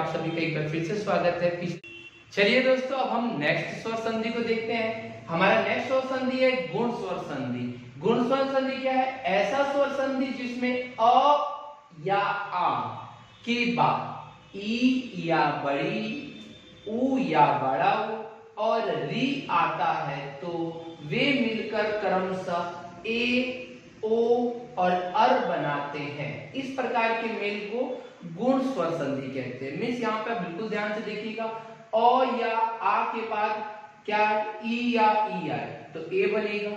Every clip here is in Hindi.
आप सभी का एक बार फिर से स्वागत है। चलिए दोस्तों, अब हम नेक्स्ट स्वर संधि को देखते हैं। हमारा नेक्स्ट स्वर संधि है गुण स्वर संधि। गुण स्वर संधि क्या है? ऐसा स्वर संधि जिसमें अ या आ के बाद ई या बड़ी, ऊ या बड़ा और री आता है तो वे मिलकर क्रमशः ए, ओ और अर बनाते हैं। इस प्रकार के मेल को गुण स्वर संधि कहते हैं। मीन्स यहाँ पे बिल्कुल ध्यान से देखिएगा, अ या आ के बाद क्या ई या ई आए तो ए बनेगा,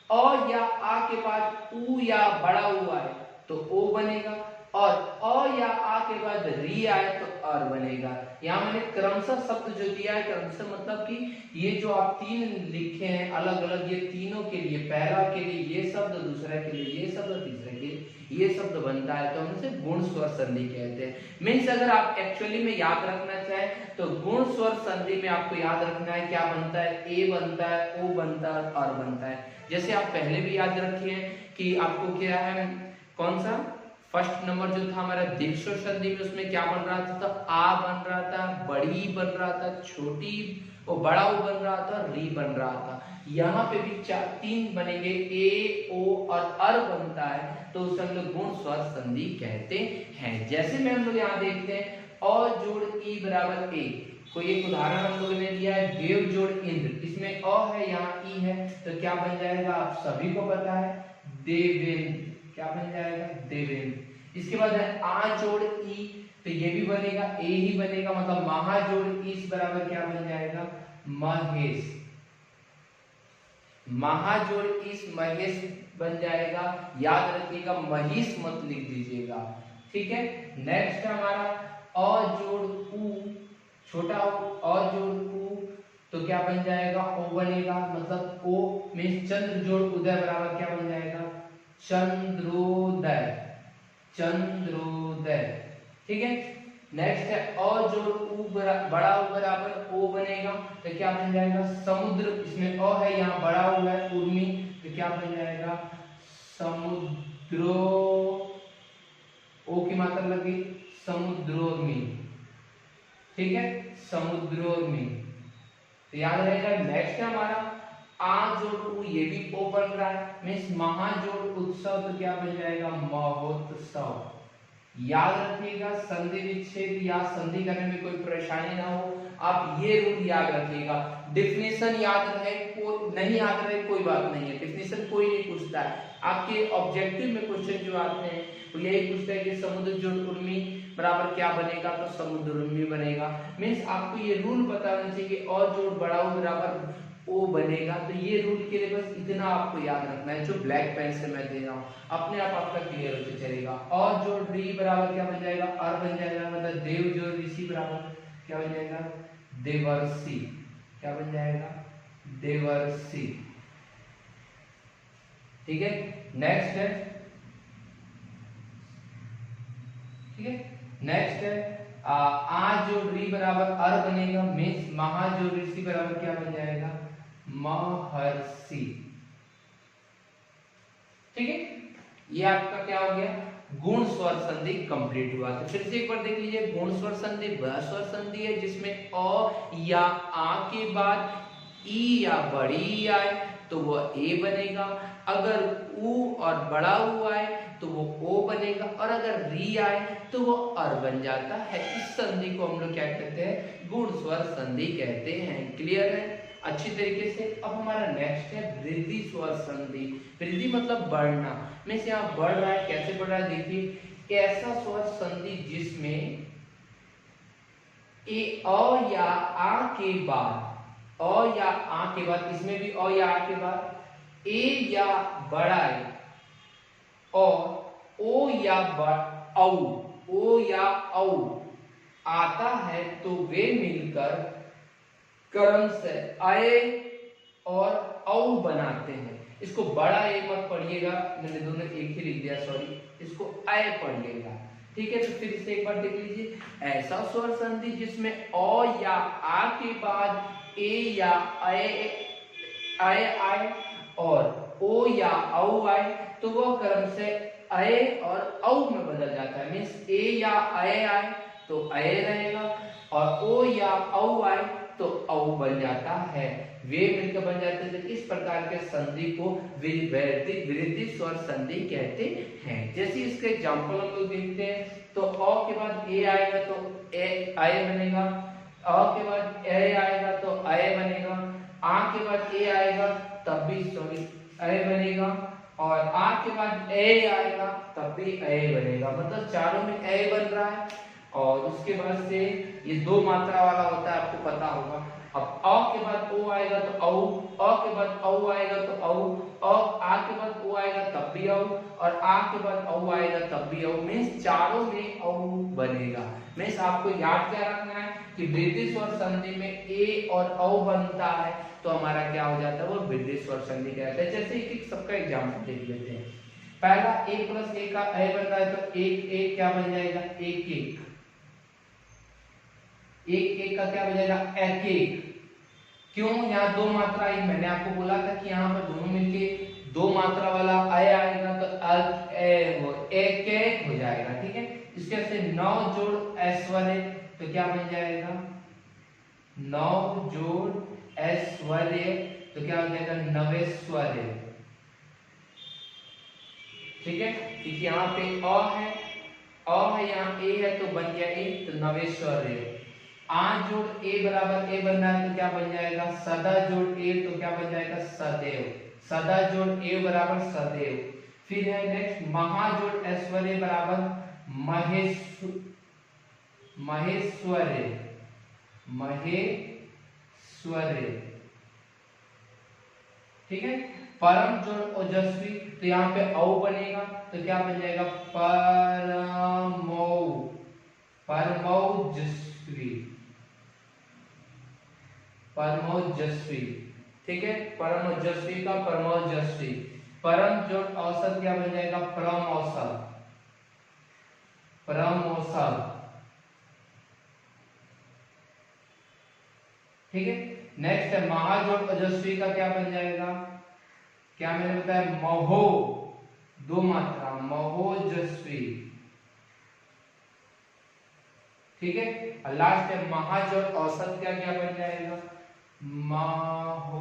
अ या आ के बाद ऊ या बड़ा ऊ आए तो ओ बनेगा, और अ या आ के बाद री आए तो अर बनेगा। यहाँ मैंने क्रमशः शब्द जो दिया है, क्रमशः मतलब कि ये जो आप तीन लिखे हैं अलग अलग, ये तीनों के लिए, पहला के लिए ये शब्द, दूसरा के लिए ये शब्द, तीसरे के लिए ये शब्द बनता है तो हम इसे गुण स्वर संधि कहते हैं। मीन्स अगर आप एक्चुअली में याद रखना चाहें तो गुण स्वर संधि में आपको याद रखना है क्या बनता है, ए बनता है, ओ बनता है, अर बनता है। जैसे आप पहले भी याद रखिए कि आपको क्या है, कौन सा फर्स्ट नंबर जो था हमारा दीर्घ स्वर संधि में, उसमें क्या बन रहा था? तो आ बन रहा था, बड़ी बन रहा था, छोटी और बड़ा ओ बन रहा था, री बन रहा था। यहाँ पे भी तीन बनेंगे, ए, ओ और अर बनता है तो उसे हम लोग गुण स्वर संधि कहते हैं। जैसे में हम लोग यहाँ देखते हैं अ जोड़ ई बराबर ए। कोई एक उदाहरण हम लोगों ने दिया है, देव जोड़ इंद्र, इसमें अ है यहाँ ई है तो क्या बन जाएगा? आप सभी को पता है देवेंद्र। क्या बन जाएगा? देवेंद्र। इसके बाद है आ जोड़ ई तो ये भी बनेगा, ए ही बनेगा, मतलब महा जोड़ इस बराबर क्या बन जाएगा? महेश। महाजोड़ इस महेश बन जाएगा। याद रखिएगा महिष मत लिख दीजिएगा, ठीक है। नेक्स्ट हमारा अ जोड़ उ, छोटा अ जोड़ उ तो क्या बन जाएगा? ओ बनेगा, मतलब ओ मीन्स चंद्र जोड़ उदय बराबर क्या बन जाएगा? चंद्रोदय। चंद्रोदय, ठीक है। नेक्स्ट है अ जोड़ उ बड़ा उ बराबर ओ बनेगा तो क्या बन जाएगा? समुद्र। इसमें अ है, यहाँ बड़ा उ है, उर्मी तो क्या बन जाएगा? समुद्रो। ओ की मात्रा लगी समुद्रोर्मी, ठीक है, समुद्रोर्मी। तो याद रहेगा। नेक्स्ट है हमारा आ जोड़ उ, ये भी ओ बन रहा है, मीन्स महाजोड़ उत्सव तो क्या बन जाएगा? महोत्सव। याद रखिएगा, संधि विच्छेद या संधि करने में कोई परेशानी ना हो, आप ये रूल याद रखिएगा। डिफिनेशन याद रहे, कोई नहीं याद रहे कोई बात नहीं है, डिफिनेशन कोई नहीं पूछता है। आपके ऑब्जेक्टिव में क्वेश्चन जो आते हैं वो यही पूछता है कि समुद्र जोड़ उर्मी बराबर क्या बनेगा? तो समुद्र उर्मी बनेगा। मीन्स आपको ये रूल पता होना चाहिए, और जोड़ बड़ा उ बराबर ओ बनेगा। तो ये रूल के लिए बस इतना आपको याद रखना है जो ब्लैक पेन से मैं दे रहा हूँ, अपने आप आपका क्लियर होते चलेगा। और जोड़ री बराबर क्या बन जाएगा? अर बन जाएगा, मतलब देव जोड़ ऋषि बराबर क्या बन जाएगा? देवर्षि। क्या बन जाएगा? देवर्षि, ठीक है। नेक्स्ट है, ठीक है, नेक्स्ट है आ जोड़ री बराबर अर बनेगा, मीन्स महा जोड़ ऋषि बराबर क्या बन जाएगा? महर्षि, ठीक है। ये आपका क्या हो गया? गुण स्वर संधि कंप्लीट हुआ। तो फिर से एक बार देख लीजिए, गुण स्वर संधि वह स्वर संधि है जिसमें अ या आ के बाद ई या बड़ी ई आए तो वो ए बनेगा, अगर ऊ और बड़ा ऊ आए तो वो ओ बनेगा, और अगर री आए तो वो अर बन जाता है। इस संधि को हम लोग क्या कहते हैं? गुण स्वर संधि कहते हैं। क्लियर है अच्छी तरीके से। अब हमारा नेक्स्ट है वृद्धि स्वर संधि। वृद्धि मतलब बढ़ना, मीन्स यहाँ बढ़ रहा है। कैसे बढ़ रहा है? देखिए, ऐसा स्वर संधि जिसमें ए अ या आ के बाद, अ या आ के बाद, इसमें भी अ या आ के बाद ए या बड़ा ए और ओ या औ, ओ या औ आता है तो वे मिलकर क्रम से अय और औ बनाते हैं। इसको बड़ा ए मत पढ़िएगा, मैंने दोनों एक ही लिख दिया, सॉरी, इसको अय पढ़िएगा, ठीक है। तो फिर इसे एक बार देख लीजिए, ऐसा स्वर संधि जिसमें अ या आ के बाद ए या अय आए और ओ या औ आए तो वह क्रम से अय और औ में बदल जाता है। मीन्स ए या अय आए तो अय रहेगा, और ओ या औ आए तो औ बन जाता है, वे मिलकर बन जाते हैं। इस प्रकार के संधि को वृद्धि स्वर संधि कहते हैं। जैसे इसके एग्जांपल हम लोग देखते हैं तो अ के बाद ए आएगा तो ए आए बनेगा, अ के बाद ए आएगा तो आए बनेगा, आ के बाद ए आएगा तब भी सॉरी ए बनेगा, और आ के बाद ए आएगा तब भी ए बनेगा, मतलब चारों में ए बन रहा है। और उसके बाद से ये दो मात्रा वाला होता है, आपको पता होगा। अब अ के बाद ओ आएगा तो औ, अ के बाद औ आएगा तो औ, आ के बाद ओ आएगा तब भी औ, और आ के बाद औ आएगा तब भी औ, मींस चारों में औ बनेगा। मींस आपको याद क्या रखना है कि वृद्धि स्वर संधि में ए और औ बनता है तो हमारा क्या हो जाता है, वो वृद्धि स्वर संधि कहलाता है। जैसे एक सबका एग्जांपल देख लेते हैं। पहला a प्लस a का a बन रहा है तो एक एक क्या बन जाएगा, एक एक, एक एक का क्या बन जाएगा, एक एक। क्यों, यहाँ दो मात्रा आई, मैंने आपको बोला था कि यहाँ पर दोनों मिलके दो मात्रा वाला आएगा तो एक एक हो जाएगा, ठीक है। इसके से 9 जोड़ एस वाले तो क्या बन जाएगा, 9 जोड़ एस वाले तो क्या हो जाएगा, नवेश्वरे, ठीक है। क्योंकि यहाँ पे अ है यहाँ ए है तो बन गया ए तो नवेश्वरे। आ जोड़ ए बराबर ए बन रहा है तो क्या बन जाएगा, सदा जोड़ ए तो क्या बन जाएगा, सदैव, सदा जोड़ ए बराबर सदैव। फिर है नेक्स्ट महा जोड़ ऐश्वर्य बराबर महेश्वरे, महेश्वरे, ठीक है। परम जोड़ ओजस्वी तो यहाँ पे औ बनेगा तो क्या बन जाएगा, परमौजस्वी, परमौजस्वी, ठीक है। परमौजस्वी का परमौजस्वी। परम जोड़ औसत क्या बन जाएगा, परम औसत, परम औसत, ठीक है। नेक्स्ट है महाजोड़ ओजस्वी का क्या बन जाएगा, क्या मैंने बताया, महो, दो मात्रा, महोजस्वी, ठीक है। और लास्ट है महाजोड़ औसत क्या क्या बन जाएगा, महोसत,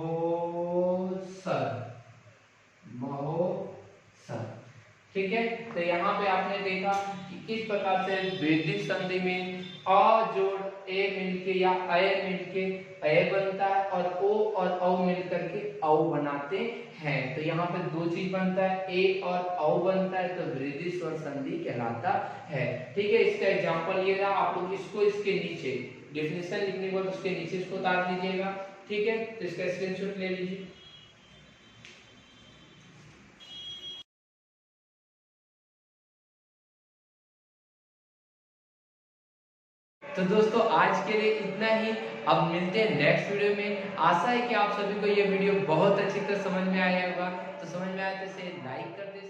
महोसत, ठीक है। तो यहाँ पे आपने देखा कि किस प्रकार से वैदिक संधि में अ जोड़ ए मिलके या अय मिलके अय बनता है और ओ और औ मिलकर के औ बनाते हैं। तो यहाँ पे दो चीज बनता है, ए और औ बनता है तो वृद्धि स्वर संधि कहलाता है, ठीक है। इसका एग्जांपल ये रहा, आप लोग इसको इसके नीचे डेफिनेशन लिखने के बाद उसके नीचे इसको उतार दीजिएगा, ठीक है। तो इसका स्क्रीनशॉट ले लीजिए। तो दोस्तों आज के लिए इतना ही, अब मिलते हैं नेक्स्ट वीडियो में। आशा है कि आप सभी को ये वीडियो बहुत अच्छी तरह समझ में आया होगा, तो समझ में आया तो इसे लाइक कर दे।